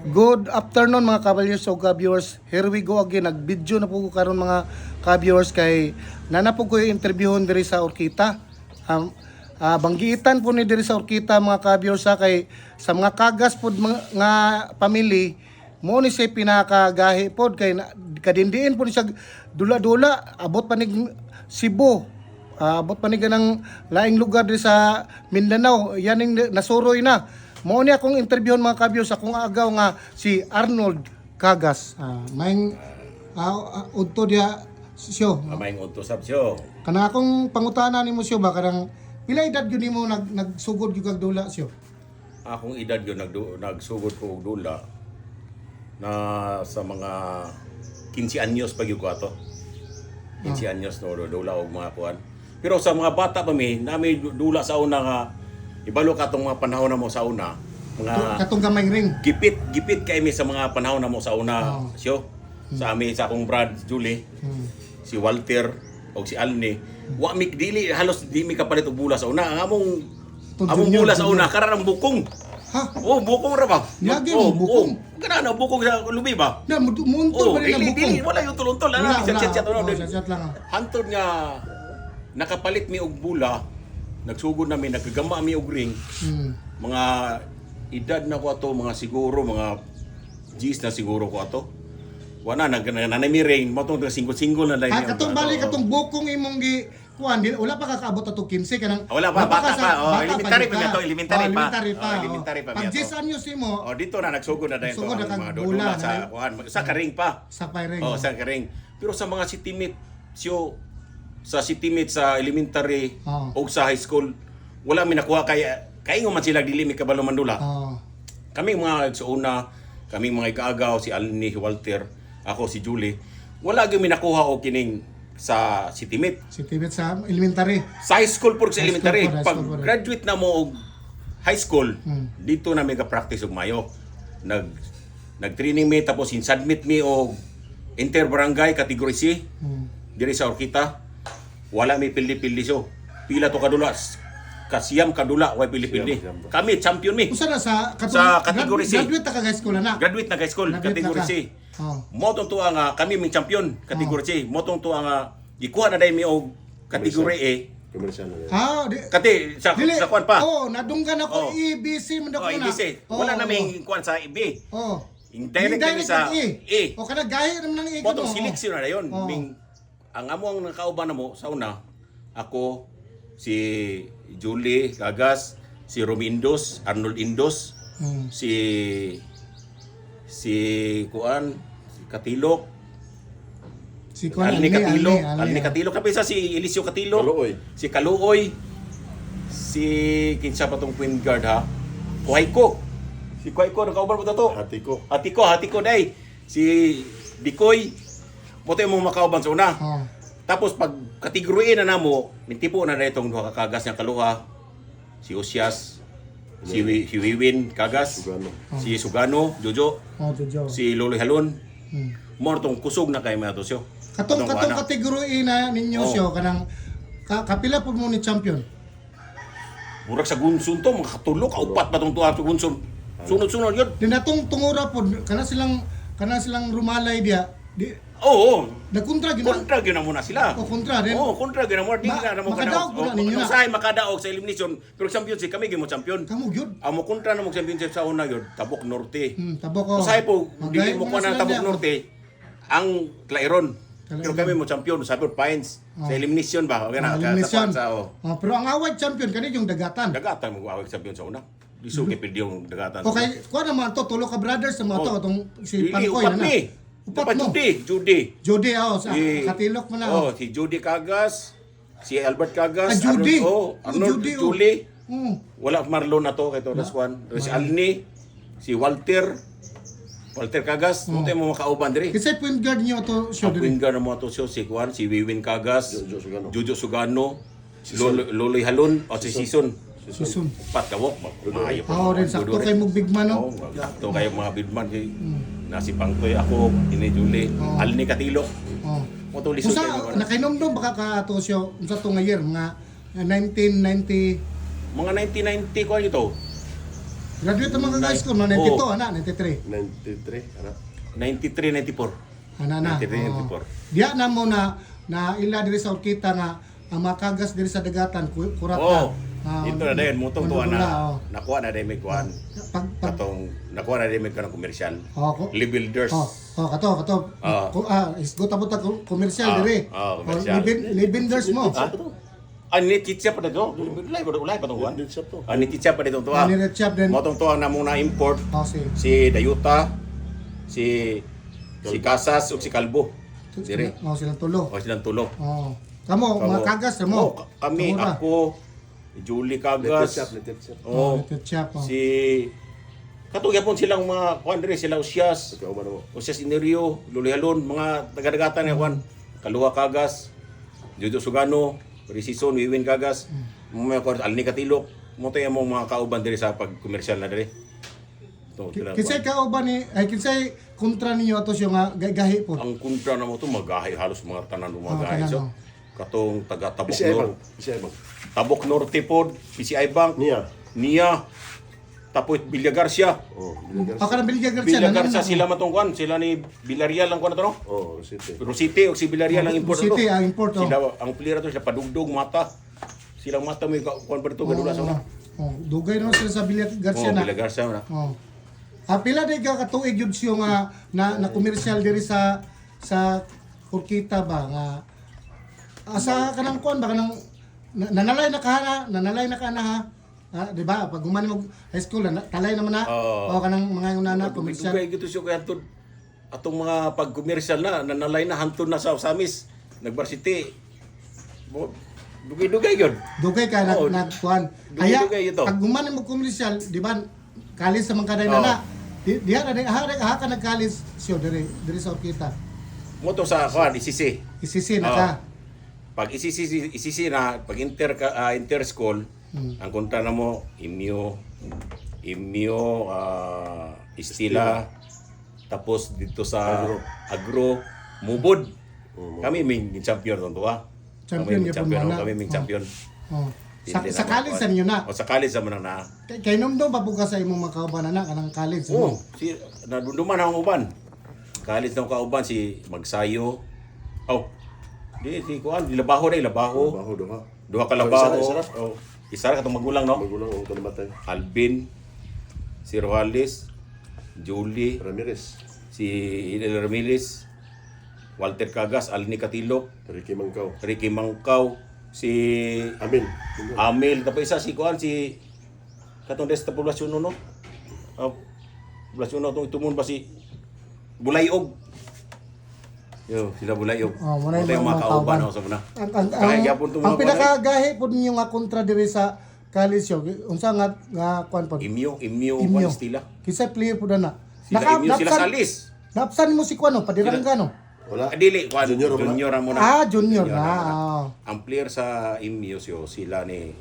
Good afternoon mga ka-viewers o ka-viewers. Here we go again. Nag-video na po ko karon mga ka-viewers kay nanapog ko yung interviewon diri sa Orkita. Banggitan po ni diri sa Orkita mga ka-viewers kay sa mga kagas pod nga family mo ni siya pinakagahi pod kay kadindiin po ni siya dula-dula abot pa nig Cebu. Abot pa ni ganang laing lugar diri sa Mindanao. Yaning nasuroy na. Mao ni akong interviewon mga ka-viewers akong agaw nga si Arnold Cagas. Maing udto dia siyo. Maing udto sab siyo. Kana akong pangutana nimo siyo ba kanang pila edad gyud nimo nagsugod gyud kag dula siyo? Akong edad yun nagsugod ko og dula na sa mga 15 anyos pa gyud ko ato. 15 anyos no dula og mga kuan. Pero sa mga bata pa nami dula sa una nga ibalo ka tong mga panahon na mo sa una, mga katong gamay ring. Gipit kay mi sa mga panahon na mo sa una, siyo. Sa ami sa akong brad Julie, si Walter o si Alni, wa mi dili halos di mi kapalit og bula sa una. Among bula sa una karan ang bukong. Ha? Oh, bukong ra ba? Lagi mo bukong. Kana na bukong sa lubi ba? Na munto pa rin ang bukong. Dili wala yung tulon-tol ana chat lang. Hantod nga nakapalit mi og bula. Nagsugod namin, nagkagama mi og ring. Mga edad na ko ato, mga siguro, mga G's na siguro ko ato. Wala, nanami ring, matong single-single na lang. Katong balik, katong bukong imong gi kuan, wala pa kakaabot ato 15 kanang. Wala pa, bata pa. Elementary pa ito, elementary pa. Pag 10 anyos mo. Dito na nagsugod na dahil Sugod na mga kag bula sa kuan, sa karing pa. Sa ring. Sa karing. Pero sa mga sitimit, siyo sa sitimit sa elementary o sa high school, wala mi nakuha kaya kaingon man sila dili mi kabalo mandula. Kami mga sa una, kami mga ikaagaw si Alni, Walter, ako si Julie, wala gyud mi nakuha og kining sa sitimit. Sitimit sa elementary. Sa high school pud sa High elementary. school, Pag graduate na mo og high school, dito na mi ka-practice og mayo. Nag-training mi tapos in-submit mi og inter-barangay category C diri sa Orkita. Wala may pildi-pildi so. Pila to kadula. Kasiyam kadula way pildi-pildi. Kami champion mi. Usa na sa category C. Graduate ta ka high school na. Graduate na high school category C. Mo tong tuwa nga kami mi champion category C. Mo tong tuwa nga ikuha na dai mi og category A. Kati sa kuan pa. Nadunggan ako EBC man ako na. EBC. Wala na may kuan sa EB. Indirect kami sa A. O kana gahi naman ng mo tong selection na dayon. Ang among nakauban na mo sa una, ako, si Julie Cagas, si Romy Indos, Arnold Indos, si Kuan, si Katilok, si Kuan, Alni Katilok, kapisa si Eliseo Katilok, si Kaluoy, si kinsa pa tong point guard ha, Kuhaiko. Si Kuhaiko nakauban mo to. Hatiko day. Si Dikoy mo tayo mong makauban sa una. Tapos pag kategory na namo, mintipo na itong duha ka kagas nga kaluha. Si Osias, si Wiwin Kagas, si Sugano, Jojo, si Loloy Halon. Mo tong kusog na kay mga to siyo. Katong kategory na ninyo siyo kanang kapila po mo ni champion. Murag sa gunsun to, mga katulok, kaupat pa tong tuwa sa gunsun. Sunod-sunod yun. Dinatong tungura po, kana silang rumalay dia. Oo. Nagkontra gina. Kontra gyud na muna sila. Kontra din. Kontra gyud na mo. Di na mo makadaog po na ninyo na. Usahay makadaog sa elimination, pero championship kami gyud mo champion. Kamu gyud. Amo kontra na mo championship sa una gyud, Tabok Norte. Tabok ko. Usahay po dili mo kuha ng Tabok Norte ang Clairon. Pero kami mo champion sa Pines sa elimination ba? Okay na elimination. Pero ang award champion kani yung Dagatan. Dagatan mo award champion sa una. Di so kay yung Dagatan. Okay, kuha naman to tulo ka brothers sa mga to atong si Pankoy na. Upat mo. Judy, sa Katilok mo na. Si Judy Cagas, si Albert Cagas, Judy. Arnold, Julie. Wala Marlon na to kay to das one. Si Alni, si Walter Cagas, mo tayo mo makauban diri. Kasi point guard niyo to show diri. Point guard mo to show si Juan, si Wiwin Cagas, Jojo Sugano, si Loloy Halon, o si Season. Pat kawok, maayo pa. Rin sakto kay mong big man no. Sakto kayo mga big man kay nasi Pangtoy ako, ini Julie, Alni Katilok. Mo to lisod kayo. Nakainomdom baka ka to siya unsa to nga year mga 1990 mga 1990 ko ano to. Graduate ang mga guys ko, 92, ana, 93. 93, ano? 93, 94. Ana na. 93, Oo. 94. Diya na mo na ila diri sa Orkita nga ang makagas diri sa dagatan kurata. Dito na dahil mutong tuwa mandudula, na oh. nakuha na dahil may kuhan. Pag Katong nakuha na dahil may kuhan ng komersyal. Builders. Kato. Isgot abot ta komersyal diri. Komersyal. Libinders mo. Ni Chicha pa dito. Ulay pa itong kuhan. Hindi siya to. Ni Chicha pa dito tuwa. Ni Red Chap din. Motong tuwa na muna import. Si Si Dayuta, si Casas ug si Calvo. Dire. silang tulo. O silang tulo. Kamo mga kagas mo. Kami, Kamura. ako, Julie Little Cagas. shop. Oh, Red Chap. si katugya po silang mga kuan dire sila Usyas. Ikaw ba naman? Usyas Inerio, Lulihalon, mga taga-dagatan nga kuan. Kaluha Cagas, Jojo Sugano, Risison, Wiwin Cagas, mga kuan Alni Katilok. Mo tayo mo mga kauban dire sa pagkomersyal na dire. Kinsay kauban ni ay kinsay kontra ninyo atos yung gahi po. Ang kontra na mo to magahay halos mga tanan ng mga gahay. tanan, So, katong taga Tabok PCI Nor, Bank. PCI Bank. Tabok Norte pod, PCI Bank, Nia, tapos Villa Garcia. Oh, Ako na Bilya Garcia. Villa Garcia sila matungkuan, sila ni Villarreal ang kuan to no? Oh, City. Rosite o si Villarreal ang import City to. ang import. Sila ang player to sila padugdog mata. Silang mata may kuan pa dito gadula sa una. Dugay no sila sa Bilya Garcia na. Villa Garcia na. Pila day ka katuig yun siyo nga na komersyal diri sa Orkita ba nga asa kanang kuan ba kanang nanalay na ka na ha. Di ba pag humani mo high school talay naman na. O kanang mga unana komersyal. Dugay gito siya kay atong mga pagkomersyal na nanalay na hantod na sa Samis. Nagvarsity. Dugay gyud. Dugay ka na kuan. Dugay ito. Pag humani mo komersyal, di ba kalis sa mga kaday na. Diha ka nagkalis siyo diri sa Orkita. Mo to sa kuan isisi. Isisi na ka. Pag isisi na pag inter school, ang kontra na mo Imyo, Istila, tapos dito sa Agro, Mubod. Kami may champion to Champion gyud mo. kami may champion. Sa college sa inyo na. O sa college sa man na. Kay nomdom pa ka sa imong mga kauban na kanang college. Si nadunduman ang uban. College na kauban si Magsayo. Si kuan, labaho. Baho doha. Duha ka labaho. Isa. Isa ra katong magulang no. Magulang ang kalimatay. Alvin, si Rojales, Julie, Ramirez. si Idel Ramirez, Walter Cagas, Alni Katilok, Ricky Mangkaw. Ricky Mangkaw, si Amin. Amel, tapos isa si kuan si katong desta poblasyon no. Poblasyon no tong tumon ba si Bulayog. Yo, sila Bulayog. Muna Ito yung mga kauban ako sa muna. Ang pinakagahi po ninyo nga kontra diri sa college yo. Unsa nga kuan po? Imyo, kuan Estila. Kisay player po na. Sila Imyo, sila Salis. Napsan mo si kuan no, padirangga no. Wala. Dili, kuan junior ang muna. Junior na. Ang player sa Imyo sila ni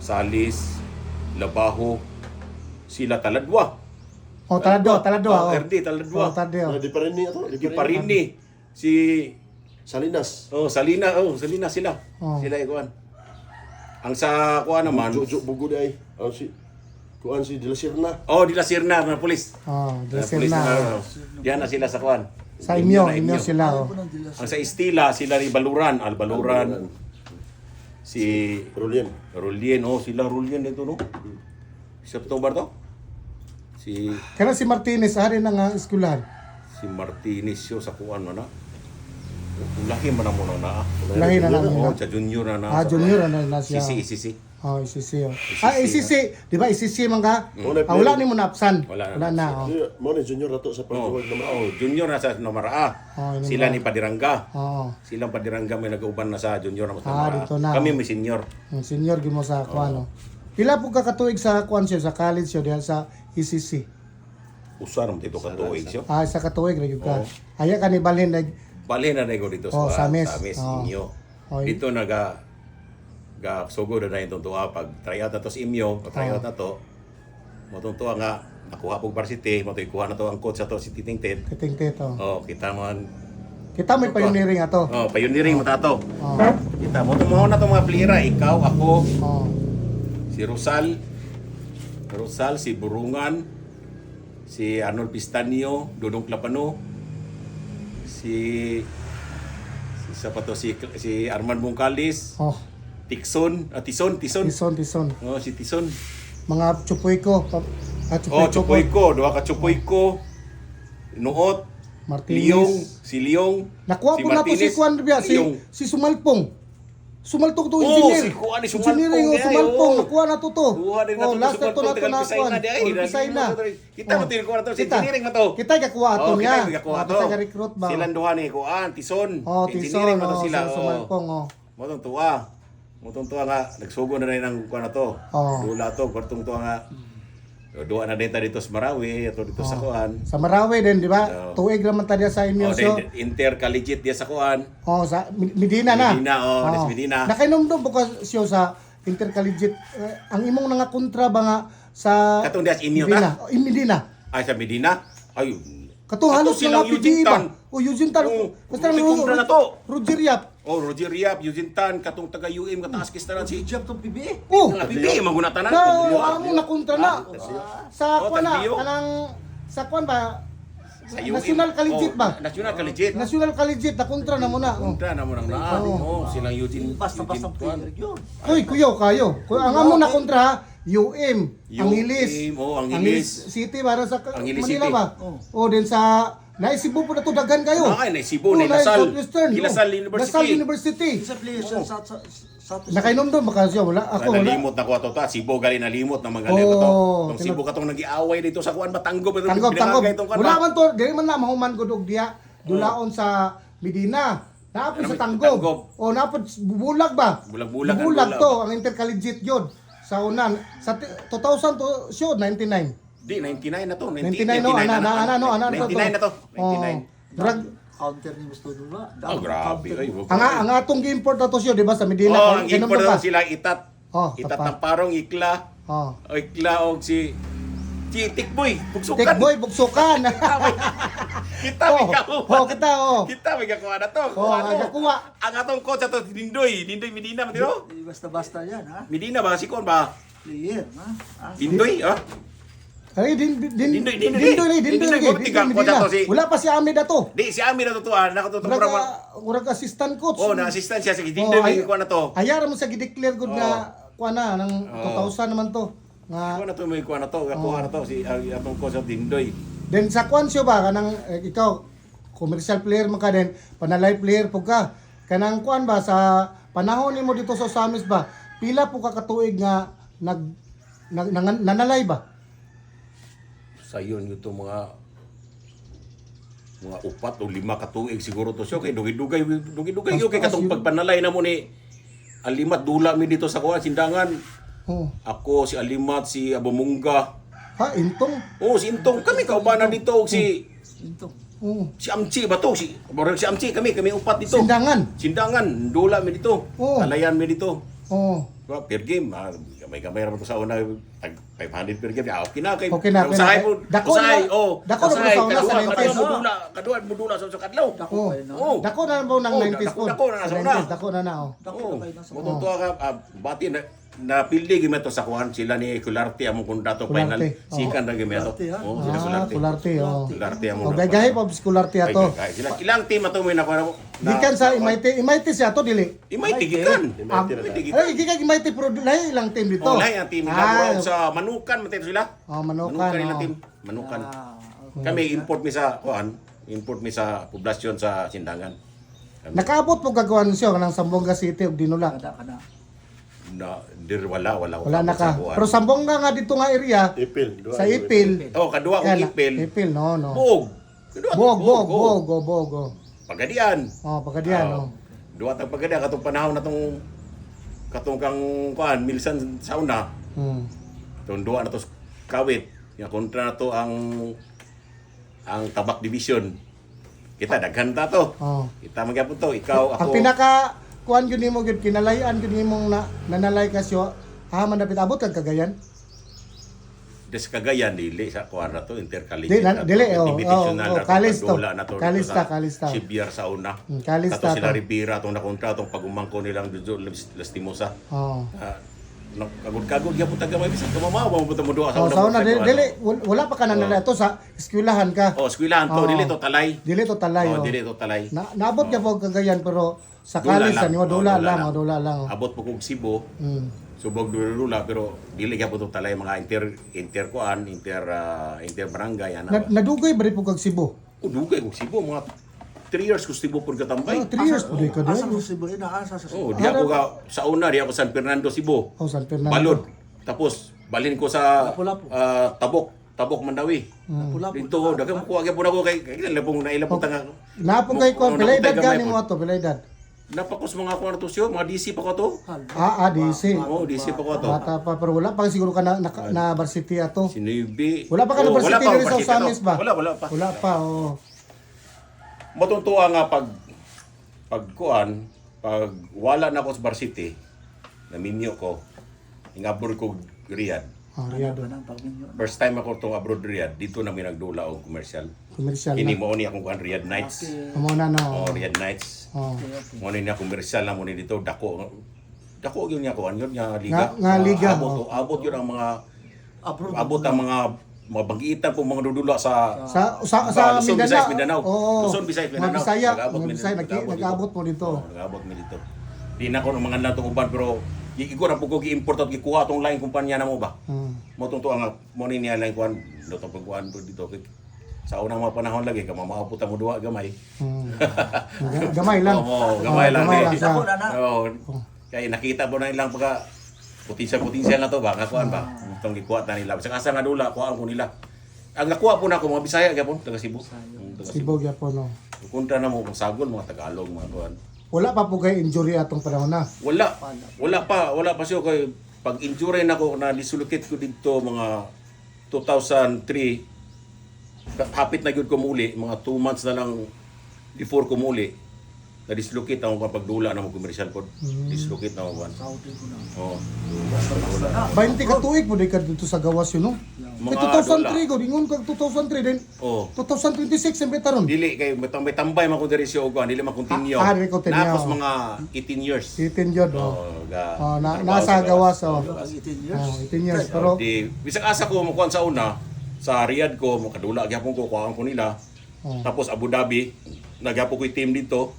Salis, Labaho, sila Taladwa. Taladwa. RD, Taladwa. Di pa rin ni ato. Di pa rin ni. Si Salinas. Salina sila. Sila ikuan. Ang sa kuan naman, Jojo Bugod ay. Kuan si De La Serna. De La Serna na pulis. De La Serna. Diyan na sila sa kuan. Sa Imyo sila. Ang sa Estila sila ni Baluran, Albaluran. Si Rolien. Sila Rolien dito no. September to. Kana si Martinez ari na nga eskwelahan. Si Martinez sa kuan man na. Lahi man mo na. Lahi na lang. Sa junior na. Junior na siya. Isisi. Isisi. Di ba isisi man ka? Wala ni mo napsan. Wala na. Mo ni junior nato sa pagtuwag naman. Junior na sa numero A. Sila ni Padirangga. Silang Padirangga may nag-uban na sa junior na dito na. Kami may senior. Senior gimo sa kuan. Pila po ka katuig sa kuan siya sa college siya diha sa ICC. Usar mo dito katuig siya. Sa katuig ra gyud ka. Aya ka ni balhin Balhin na nego dito sa Samis. Inyo. Dito sugod na itong tuwa pag tryout na to sa Imyo, pag tryout na to, motong nga nakuha pong varsity, ikuha na to ang coach sa to si Titingted. Titingted Kita man. Kita may pioneering ato. Pioneering mo tato. Kita mo na to mga plira, ikaw, ako, si Rosal, Rosal, si Burungan, si Arnold Pistanio, Dudong Clapano, si isa pa to, si Arman Bungkalis, Oh, Tison. Tison. Oh, si Tison. Mga Chupoy ko. Chupoy ko, duha ka Chupoy ko. Nuot, Martinez. si Leong, Nakuha si po na po si Martinez, Juan Rivia, Leong. si Sumalpong. Sumalpong to Oh, engineer. si Juan ni Sumalpong, Engineering, eh, Sumalpong. oh. Nakuha na to to. Kuha din na to, last na to na to Sumalpong, na taga-Pisay kuan. na di ay, Pisay na. Kita mo tin ko na to, si engineering na to. Kita kakuha ato niya. Kita kakuha to. Kita ka-recruit ba? Silang duha ni Kuan, Tison. Oh, Tison. Engineering man to Oh, sila. si Sumalpong. Oh. Motong tuwa. Motong tuwa nga nagsugo na rin ang kuan na to. Oh. Dula to, kwartong tuwa nga. Duwa na dito dito sa Marawi, ato dito sa Kuan. Sa Marawi din, di ba? Oh. Tuig naman tayo sa inyo. Oh, So, intercollegiate dia sa Kuan. oh, sa Medina na. Medina, oh, sa Medina. Nakainomdom po siya sa intercollegiate. Ang imong nga kontra ba nga sa Katong dias inyo Medina? ta? Oh, in Medina. Ay sa Medina. Ay. Katong halos silang mga PGE ba? O Eugene Tan. Oh, Basta kumpra na to. Roger Yap. Oh, Roger Riap, Eugene Tan, katong taga UM kataas kistaran si Job tong PBA. Oh, nga bibi magunatan na. na amo na kontra na. Sa Oh, kuan na, Tagbiyo. kanang sa kuan ba? Sa UM. National Collegiate ba? National Collegiate. National Collegiate na kontra na mo na. Oh. Punta na mo nang naan. Oh, silang Eugene. Basta-basta Eugene Tan. player yun. Uy, kuyo kayo. Ang amo na kontra UM, Angeles. UM, oh, Angeles. City para sa Angeles Manila City. ba? O din sa Naisibo po na to daghan kayo. Ay, na Cebu, Oh, na Lasal. Southwestern, Lasal oh. University. Lasal University. Sa player sa Nakainom doon baka siya wala ako wala. Nalimot na ko ato ta. Cebu gali nalimot na mga galing to. Oh, Tong Cebu katong nagiaway dito sa kuan Batanggo. Tanggap. Wala man to, dili man na mahuman gud og diha. Dulaon sa Medina. Naapod sa Tanggop. Tanggop. O naapod bulag ba? Bulag-bulag ang Bulag bulag. to ang intercollegiate yun. Sa unan sa 2000 to siya 99. Di 99 na to. 99 no, ana 99 na to. 99. Drag counter ni Gusto Dula. Oh, grabe. Ay, ang atong gi-import na to siya, di ba, sa Medina? Oh, ang Kainom import na ba? na sila itat. Oh, Itat tapa. ng parong ikla. Oh. O ikla og si Tikboy, bugsukan. Tikboy, buksukan. Kita oh, may kakuha. kita, oh. Kita may kakuha na to. Oh, ang kakuha. Ang atong coach ato si Dindoy Medina man dito. Basta-basta yan, ha? Medina ba si kon ba? Player, ha? Dindoy, ah. Ay, Dindoy, Medina. Coach ato si- Wala pa si Ahmed ato. Di si Ami na tutuan, nakatuturan man. Urag assistant coach. Oh, na-assistant siya sa Dindoy may kuha na to. Hayara mo sa gi-declare good na kuha na ng 2000 naman to. Nga Kuha na to may kuha na to, kuha na to si atong coach at Dindoy. then sa kuan siya ba kanang ikaw commercial player man ka din, panalay player po ka. Kanang kuan ba sa panahon nimo dito sa Samis ba? Pila po ka katuig nga nanalay ba? Sa yun ito mga 4 o 5 katuig siguro to siya kay dugay-dugay yo kay katong pagpanalay na mo ni Alimat dula mi dito sa kuan sindangan. Oh. Ako si Alimat, si Abumungga. Ha, intong. Oh, si Intong kami kaubanan dito og si Ito. Oh. si Amchi ba to? Si Amchi kami 4 dito. Sindangan. Dula mi dito. Oh. Alayan mi dito. Oh. Diba, per game, gamay-gamay naman ko sa una, 500 per game. Okay na. Okay na, Usahay mo. Dako Usahay, na- oh. dako na Usahay, po sa una sa kadua, 90s. kadua mo dula sa kadlaw. Dako Oh. kayo na. Oh. Dako na po ng Oh, 90s po. dako na nasa una. 90s, dako na oh. Dako Oh. na kayo na sa Motong tuwa ka, bati na pildi gyud to sa kuan sila ni Kularte among kundato final. Kularte, Sikan na gyud to. Kularte, ha? Oh, sila Ah, Kularte, oh. Kularte among. O gagahay pa Kularte ato. Sila ilang team ato mo na kuan. Gikan sa Imayti siya to dili. Imay tigikan. Ay, gikan Imayti pero lahi ilang team dito. Oh, lahi ang team nila sa Manukan man sila. Oh, Manukan. Manukan nila oh. team. Manukan. Ah, Kami import mi sa kuan, import mi sa poblasyon sa Sindangan. Nakaabot po gagawan siya kanang Sambonga City ug Dinula. kada. Na wala Wala na ka. Pero Sambonga nga dito nga area Ipil. sa Ipil. Oh, kadua kong ipil. Ipil no. Buog. Kadua tong Bog. Pagadian. Oh, pagadian no. Duwa tang pagadian katong panahon natong katong kang kuan Milsan sauna. Tong duwa na to kawit. Nga kontra na to ang Tabak Division. Kita daghan ta to. Oh. Kita magyapon to, ikaw Ang ako. pinaka kuan gyud nimo gyud kinalayan gyud nimong nanalay ka siya. Ha man dapat abot kag Cagayan. Des Cagayan dili sa kuan na to intercollegiate. Dili, oh, kalis to. Kalista. Sibyar sa una. Kalista Kato sila to. Rivera atong nakontra atong pagumangko nilang Lastimosa. Oh. kagod-kagod gyapon taga may bisan tumamaw mo mo duha Oh, sa una dili wala pa ka na to sa eskwelahan ka. Oh, eskwelahan to, Oh. dili to talay. Dili to talay. Oh, Oh, dili to talay. naabot ka po kagayan pero sa Dula kalis lang. ni dula Oh, lang, dula lang. Abot po kog Cebu. Mm. Subog dula pero dili gyapon to talay mga inter barangay ana. Nadugay ba rin po kag Cebu? Dugay kog Cebu mga 3 years ko Cebu pud katambay. 3 years po di ka Asa doon. mo Cebu? Asa sa Oh, Cebu? di ako ka sa una di ako San Fernando Cebu. Oh, San Fernando. Balod. Tapos balin ko sa Lapu-Lapu. Tabok Mandawi. Pula po. Dito daghang ko gyapon ako kay ilang ilapong tanga. Napong kay ko, Mo- pila edad gamay ka ni po. mo to, pila edad? Napakos mga ako na to siyo, mga DC pa ko to. DC. Oo, DC pa ko to. Bata pa pero wala pa siguro ka na varsity ato. Sinubi. Wala pa ka na varsity diri sa Usamis ba? Wala pa. Wala pa, oh. Matuntua nga pag wala na ako sa varsity, naminyo ko, ingabor ko Riyadh. Riyadh. Kanang pagminyo. First time ako tong abroad Riyadh, dito na minagdula og commercial. Commercial Kini na. mo ni akong kuan Riyadh Nights. Amo na no. Oh, Riyadh Nights. Oh. Mo ni na commercial na mo ni dito dako. Dako gyud niya kuan yun nga liga. Nga liga, Abot yun ang mga Abroad. abot ang mga banggitan po mga dudula sa Sa Luzon, Visayas, Mindanao. Oo. Luzon, Visayas, Mga Mindanao. Bisaya, Nag-abot mga mi- Bisaya nag-abot dito. nag-abot mo dito. Nag-abot mi dito. Di na ko ng mga natong uban pero igor na po ko gi-import at gikuha tong lain kumpanya na mo ba. Mo tong tuwa nga mo ni niya lang kuan do to pagkuan to dito kay sa unang mga panahon lagi ka mamaapot mo duha gamay. Gamay lang. Oo, gamay lang. Gamay lang eh. siya. Ako na na. Oo. Kaya nakita mo na ilang pagka potensyal na to ba nga kuan ba. Itong gikuha ta nila. Sa kasa nga dula kuhaan ko nila. Ang nakuha po na ako mga Bisaya gyapon taga Cebu. Taga Cebu. Sibog ya po no. Kuntra na mo kung sagol mga Tagalog mga kuan. Wala pa po kay injury atong panahon na. Wala pa siya kay pag injury na ko na dislocate ko dito mga 2003 hapit na gyud ko muli mga 2 months na lang before ko muli na dislocate ako kapag dula na mo commercial pod dislocate na ako Saudi ko na. oh 20 ka tuig po di ka dito sa gawas yun no. Kay Mga 2003 ko dingon kag 2003 din. oh 2026 ang betaron. dili kay may tambay man ko diri siya og dili man continue Dili continue. napos mga 18 years 18 yun oh. oh ga Nasa gawas oh. Ang 18 years. 18 years pero di bisag asa ko mo kuan sa una sa Riyadh ko makadula gyapon ko kuhaan ko nila. Tapos Abu Dhabi nagyapon ko yung team dito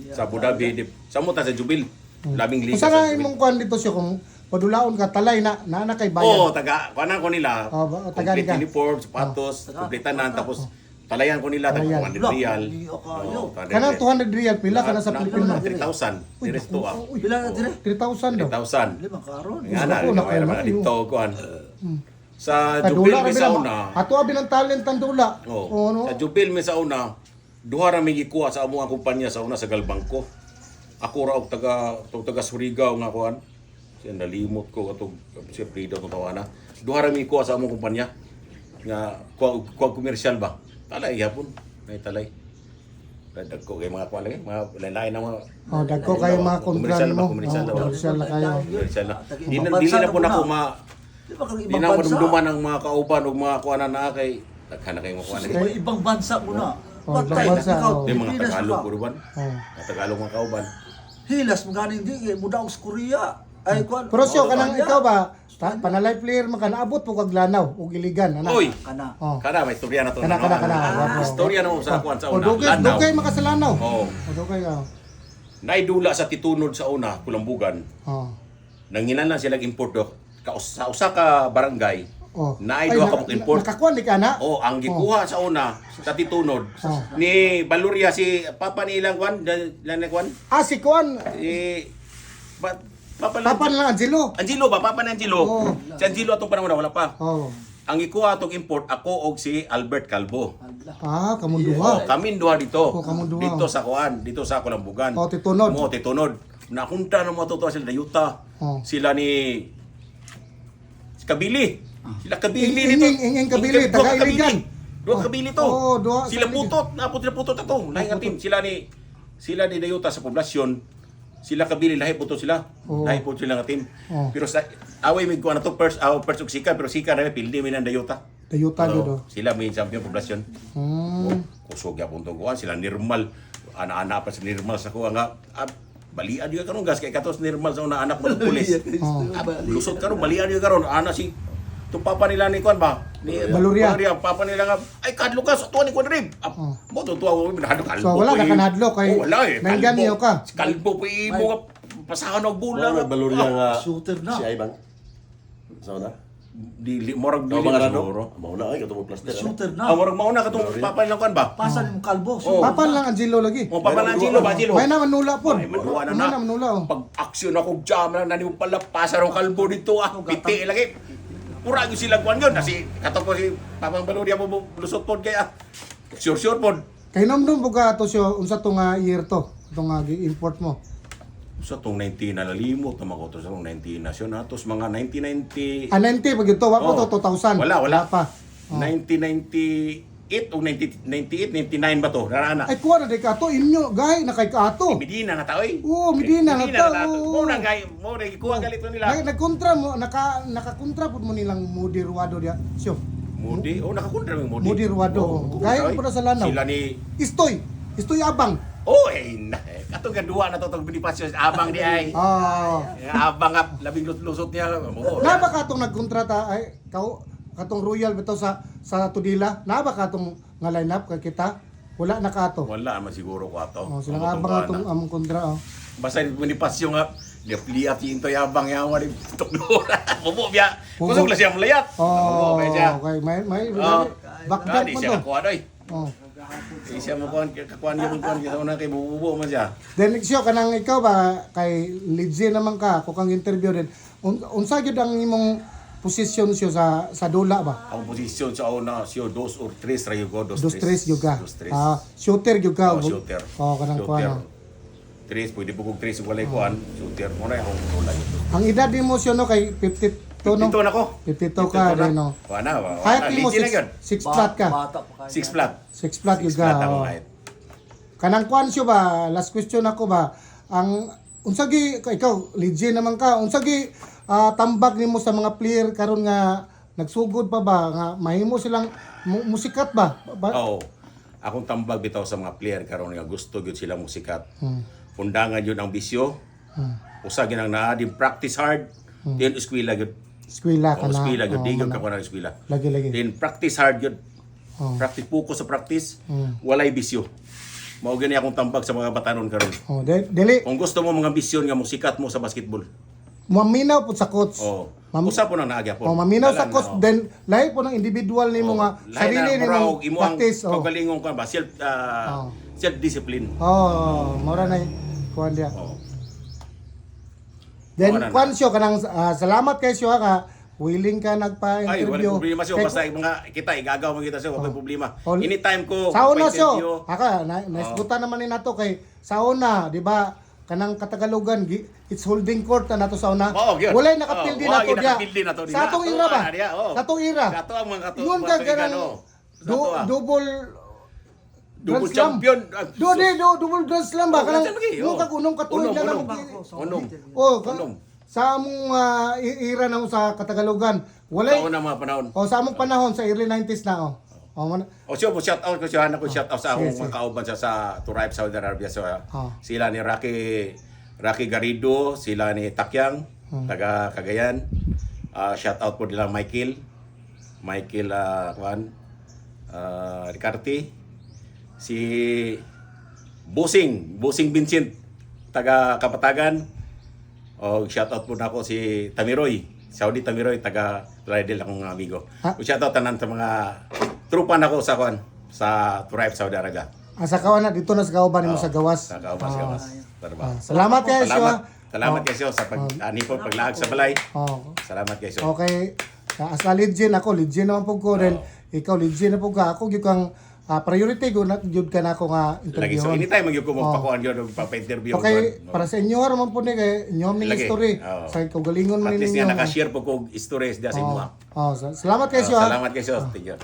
sa Abu Dhabi sa mo ta sa Jubil labing liga Usa sa nga Jubil. imong kuan dito siya kung padulaon ka talay na kay bayan. Oo, kuanan ko nila. Oh, tagaan Complete ka. uniform, sapatos, kumpletanan tapos talayan ko nila tag Talayan. 100 real. Hindi ako Oo, ayaw. Kanang 200 real pila kana sa Pilipinas. 3,000. Dire to ah. Pila na dire? 3,000 daw. 3,000. Limang karon. Nga na, Ako, kaya naku, naman dito kuan. Sa Sa Jubil dula mi ra sa bila. una. Ato abi ng talent ang dula. Oh, no? sa Jubil mi sa una, duha ra mi gikuha sa among kumpanya sa una sa Galbangko. Ako ra og taga Surigao nga kuan. Siya nalimot ko atong siya Frida to tawana. Duha ra mi gikuha sa among kumpanya nga kuha komersyal ba. Talay yapon. Nay talay. Dagko kay mga kuan lagi, mga lain-lain na mga Oh, dagko kayo mga Komersyal kontrano ba, mo. komersyal ba? Komersyal na kayo. komersyal na. Ibang Dili bansa na na po po na ko na. Di ba kang Di ibang na bansa? madumduman ang mga kauban o mga kuanan na kay daghan na kay mga kuanan. May ibang bansa mo na. Oh, Patay ibang na bansa, ikaw. oh. Di mga Pilipinas Tagalog ka. puro ban. Oh. Mga Tagalog mga kauban. Hilas mo ganing di muda og sa Korea. Ay kwan. Pero siya Oh, kanang Australia. ikaw ba panalay player man kana abot po kag lanaw ug iligan ana. Oy, Kana. Oh. kada may istorya na to. Kana. Istorya na mo sa kuan sa O una. dugay makasalanaw. Oh. O dugay oh. Naidula sa titunod sa una, Kulambugan. Oh. Nanginahanglan sila import do. Sa usa ka barangay. Oh. Naidua ka mong import. Nakakuan ni kana. Oh, ang gikuha sa una sa titunod Oh. ni Baluria si papa ni ilang kwan, lan kwan. Si kuan. Papa Papa na Angelo. Angelo ba? Papa ni Angelo. Oh. Si Angelo atong panahon na wala pa. Oh. Ang ikuha atong import ako og si Albert Calvo. Kamong Oh, duha. kami duha dito. Oh, kamong duha. Dito sa kuan, dito sa Kulambugan. Oh, titunod. Mo titunod. Nakunta na mo to sila dayuta. Oh. Sila ni Kabili. Sila Kabili Ing- nito. ing Kabili, Dua taga Iligan. Dua Oh. Kabili to. Oh, duha sa Sila Iligan. putot, napot sila putot ato. Lahi nga team. Sila ni dayuta sa poblasyon. Sila Kabili lahi puto sila. Oh. Lahi puto sila nga team. Oh. Pero sa away mig kuan to first ug Sika pero Sika na pildi mi nang dayuta. Dayuta gyud oh. Sila may champion poblasyon. Hmm. Kusog ya puntong kuan sila normal. Ana-ana pa sa normal sa kuha nga Balian juga karon gas kay katos normal sa una anak mo ng pulis. Oh. Lusot karon balian juga karon ana si to papa nila ni kuan ba? Ni Baluria. papa nila nga ay kadlo ka sa tuwa ni kuan rib. Mo to tuwa mo binahadlo kalbo. So, wala ka kanadlo kay wala eh. nangganyo ka. Kalbo pa imo nga pasahan og bulan. May balurya nga Shooter na. si Aibang. Sa una? Dili morag Ikaw dili ba na nga siguro. Mauna ay katong plaster. Shooter Ah, na. morag mauna katong papa nila kuan ba? Pasan yung kalbo. Oh. Papan lang Angelo lagi. O papa lang Jilo ba Jilo? May naman nula po. Ay, manuwa na May na. naman nula oh. Pag aksyon ako jam na nani mo pala pasar ang kalbo dito piti lagi. Pura gyud sila kuan yun kasi kato ko si Papang Baluria mo lusot pod kay sure pod. Kay nomdom po ka to siya unsa to nga year to. Ito nga gi-import mo. Sa tong 19 na nalimot na ko to sa tong 19 na siya natos mga 1990 Ah, 90 pag ito, wako Oh. to 2000. Wala pa. 1998 o 98 99 ba to? Narana. Ay kuha na di ka to inyo gay na kay kaato. Medina na tao eh. Oo, Medina na tao. Mo na gay, mo na ikuha galit nila. Nagkontra mo nakakontra pud mo nilang Moody Ruado dia. Syo. Mudi, oh nakakontra mo Mudi. Moody Ruado. Gay po na sa lanaw. Sila ni Istoy abang. oh katong gadua na to tong binipasyo abang di ay. Ah. Abang nga labing lusot niya. Mo. Na ba katong nagkontrata ay katong Royal bitaw sa Tudila? Na ba katong nga lineup kay kita? Wala na kato. Wala man siguro ko ato. Oh, sila nga abang atong among kontra oh. Basta binipasyo nga liap-liap yung toy abang yawa ni tukdora. Bubo biya. Kusog lang siya malayat. Oh, kaya siya. okay. May Oh. backdown Di mo siya to. kakuha doy. Oh. Di siya mo kakuha yung kuan sa una kay bububo man siya. Then siya kanang ikaw ba kay legit naman ka ko kang interview din. Unsa gyud ang imong posisyon siya sa dula ba? Ang posisyon sa una siya 2 or 3 rayo go 2 Dos tres gyud ka. 2 3. Shooter gyud ka. Oh, shooter. Oh, kanang kuan. 3 pwede po kog 3 walay kuan shooter mo na akong wala ito. Ang edad ni mo siya no kay 52 no. Ito na ko. 52 ka din no. Wala. Height mo Legit na yun. 6 flat ka. Bata pa kayo. 6 flat. 6 flat gyud 6 flat ka. ang oh. height. Kanang kuan siya ba? Last question ako ba? Ang unsagi ikaw legit naman ka. Unsagi tambag nimo sa mga player karon nga nagsugod pa ba nga mahimo silang musikat ba? Oo. Akong tambag bitaw sa mga player karon nga gusto gyud sila musikat. Hmm. Undangan yun ang bisyo. Usa ginang naa din practice hard. Then eskwela gyud. Eskwela ka O na. eskwela gyud Oh, di gyud mana- ka kuan eskwela. Lagi. Then practice hard gyud. Oh. Practice focus sa practice. Walay bisyo. Mao gani akong tambag sa mga batanon karon. Oh, dili. Kung gusto mo mga bisyon nga musikat mo sa basketball. Maminaw po sa coach. Oh. Mam- Usa po nang naagya po. Oh, maminaw sa Dalan coach na, oh. then lahi po ng individual nimo nga sarili nimo practice. Oh. Pagalingon ka ba self self discipline. Oh, mora na kuan dia. Oh. Then Mao na kuan siya kanang salamat kay siya ka willing ka Ay, nagpa-interview. wala problema siya. Kay- Basta mga kita, igagaw mo kita siya. Wala problema. Oh. Anytime ko Sa una pa-interview, siya, naisgutan naman ni nato kay sa una, di ba, kanang Katagalugan, it's holding court na nato sa una. Oo, yun. Walay nakapildi Oo, nato wala dia. nakapildi nato diha. Sa atong Oo, era ba? diha, oo. Sa atong era. Sa ato ang mga kato- Yun mga ka tuigan, ganang oo. Sa ato, ah. double double Grand Slam. champion. Double Grand Slam ba? Oh, Kanang Grand Slam lagi, yung oo. kagunong katuig Unom, na unom. lang. Unom. Oh, Unom. sa among era na sa Katagalugan, walay. Sa unang mga panahon. Oh, sa among panahon sa early 90s na oh. Oh, O siya po, shout out ko siya. Ako shout out sa sige, akong mga kauban sa Turaib, Saudi Arabia. So, Oh. sila ni Rocky Garrido, sila ni Takyang, taga Cagayan. Shout out po nila Michael Ricarte. Si Busing Vincent, taga Kapatagan. O shout out po na ako si Tamiroy, Saudi Tamiroy, taga Laidel akong amigo. Ha? O shout out tanan sa mga trupa nako sa Turaib, Saudi Arabia. Sa kawan na dito na sa kauban nimo sa gawas. Sa Kauban, sa Gawas. Salamat kayo siya. Salamat kayo sa pag-anipon, paglaag sa balay. Oh. Salamat kayo. Okay. As a legend ako, legend naman po ko then ikaw legend na po ka. Ako gyud kang priority ko na gyud ka na ako nga Lagi so interview. anytime magyud ko magpakuan gyud og papa-interview. Okay, para sa inyo naman po ni kay inyo ning Lagi. history. Oo. Sa kaugalingon man At least ninyo. nga naka-share po ko stories da sa inyo. Salamat kayo siya. Salamat kayo. Thank you.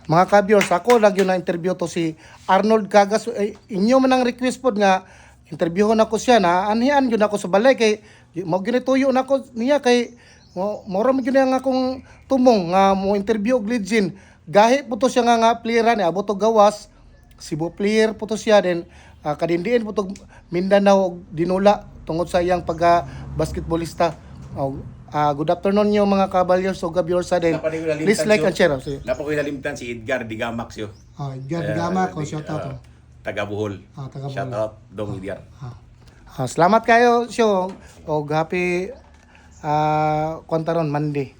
Mga ka-viewers, ako lagi na interview to si Arnold Cagas. Inyo man ang request pod nga interviewon ako siya na anhian gyud ako sa balay kay mo ginituyo na ako niya kay mo ra gyud nga akong tumong nga mo interview og legend. Gahi po to siya nga playeran ni abot og gawas. Cebu player po to siya din kadindiin po to Mindanao og Dinula tungod sa iyang pagka basketballista. Good afternoon niyo mga kabalyers o gabyors sa din. Please like and share. Napa ko nalimtan si Edgar Digamax yo. Edgar Gama ko shout out. Taga Bohol. Taga Bohol. Shout out Dong Edgar. Salamat kayo, Syo. O happy Kwantaron Monday.